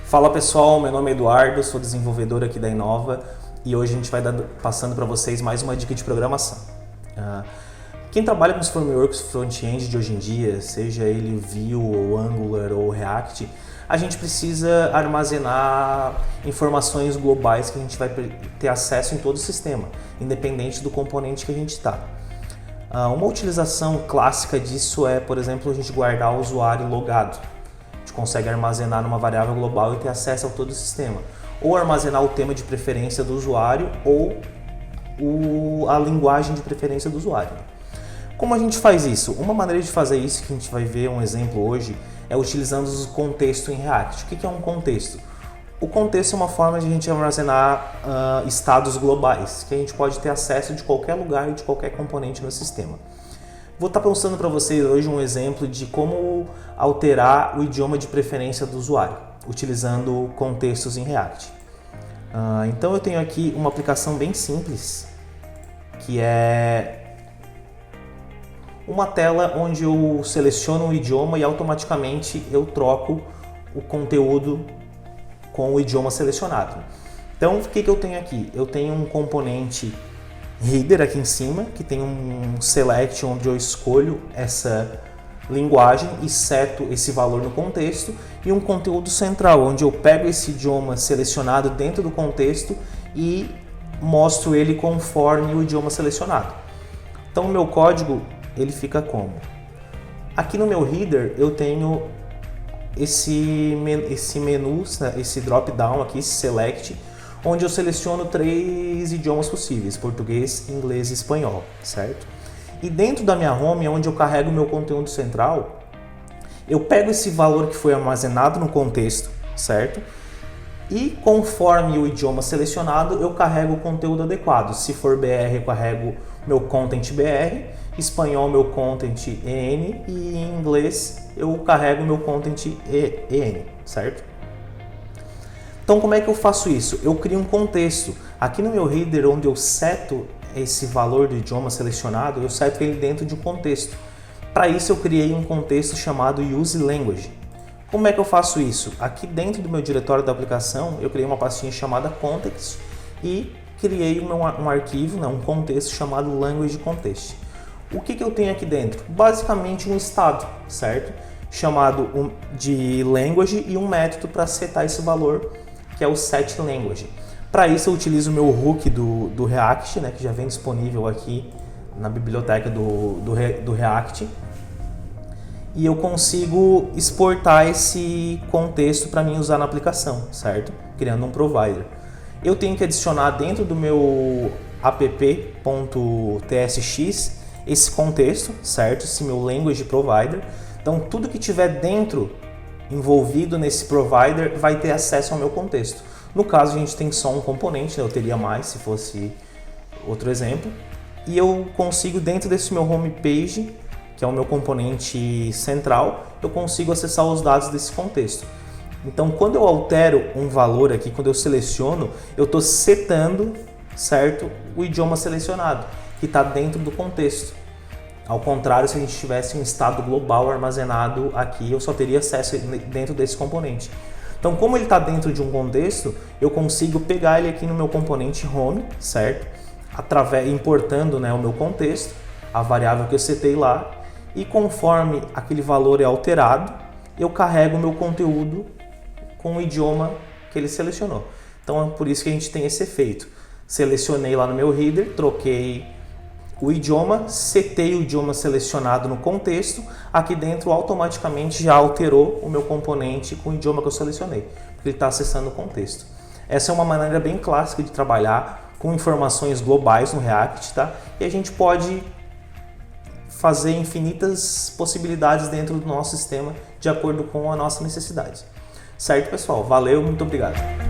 Fala pessoal, meu nome é Eduardo, sou desenvolvedor aqui da Inova e hoje a gente vai passando para vocês mais uma dica de programação. Quem trabalha com os frameworks front-end de hoje em dia, seja ele Vue, ou Angular ou React, a gente precisa armazenar informações globais que a gente vai ter acesso em todo o sistema, independente do componente que a gente está. Uma utilização clássica disso é, por exemplo, a gente guardar o usuário logado. A gente consegue armazenar numa variável global e ter acesso a todo o sistema. Ou armazenar o tema de preferência do usuário ou a linguagem de preferência do usuário. Como a gente faz isso? Uma maneira de fazer isso, que a gente vai ver um exemplo hoje, é utilizando o contexto em React. O que é um contexto? O contexto é uma forma de a gente armazenar estados globais, que a gente pode ter acesso de qualquer lugar e de qualquer componente no sistema. Vou estar mostrando para vocês hoje um exemplo de como alterar o idioma de preferência do usuário, utilizando contextos em React. Então eu tenho aqui uma aplicação bem simples, que é uma tela onde eu seleciono o idioma e automaticamente eu troco o conteúdo com o idioma selecionado. Então o que eu tenho aqui? Eu tenho um componente header aqui em cima, que tem um select onde eu escolho essa linguagem e seto esse valor no contexto, e um conteúdo central, onde eu pego esse idioma selecionado dentro do contexto e mostro ele conforme o idioma selecionado. Então o meu código ele fica como? Aqui no meu header eu tenho esse menu, esse drop down aqui, esse select, onde eu seleciono 3 idiomas possíveis, português, inglês e espanhol, certo? E dentro da minha home, onde eu carrego o meu conteúdo central, eu pego esse valor que foi armazenado no contexto, certo? E conforme o idioma selecionado, eu carrego o conteúdo adequado. Se for BR, eu carrego meu content BR, espanhol meu content EN e em inglês eu carrego meu content EN, certo? Então como é que eu faço isso? Eu crio um contexto. Aqui no meu header, onde eu seto esse valor do idioma selecionado, eu seto ele dentro de um contexto. Para isso eu criei um contexto chamado useLanguage. Como é que eu faço isso? Aqui dentro do meu diretório da aplicação, eu criei uma pastinha chamada context e criei um arquivo, um contexto chamado languageContext. O que eu tenho aqui dentro? Basicamente um estado, certo? Chamado de language e um método para setar esse valor, que é o setLanguage. Para isso eu utilizo o meu hook do React, que já vem disponível aqui na biblioteca do React, e eu consigo exportar esse contexto para mim usar na aplicação, certo? Criando um provider. Eu tenho que adicionar dentro do meu app.tsx esse contexto, certo? Esse meu language provider. Então tudo que tiver dentro, envolvido nesse provider, vai ter acesso ao meu contexto. No caso a gente tem só um componente, eu teria mais se fosse outro exemplo. E eu consigo dentro desse meu home page, que é o meu componente central, eu consigo acessar os dados desse contexto. Então quando eu altero um valor aqui, quando eu seleciono, eu estou setando, certo, o idioma selecionado, que está dentro do contexto. Ao contrário, se a gente tivesse um estado global armazenado aqui, eu só teria acesso dentro desse componente. Então, como ele está dentro de um contexto, eu consigo pegar ele aqui no meu componente home, certo? Importando o meu contexto, a variável que eu setei lá, e conforme aquele valor é alterado, eu carrego o meu conteúdo com o idioma que ele selecionou. Então, é por isso que a gente tem esse efeito. Selecionei lá no meu header, troquei o idioma, setei o idioma selecionado no contexto, aqui dentro automaticamente já alterou o meu componente com o idioma que eu selecionei, porque ele está acessando o contexto. Essa é uma maneira bem clássica de trabalhar com informações globais no React, tá? E a gente pode fazer infinitas possibilidades dentro do nosso sistema de acordo com a nossa necessidade. Certo, pessoal? Valeu, muito obrigado!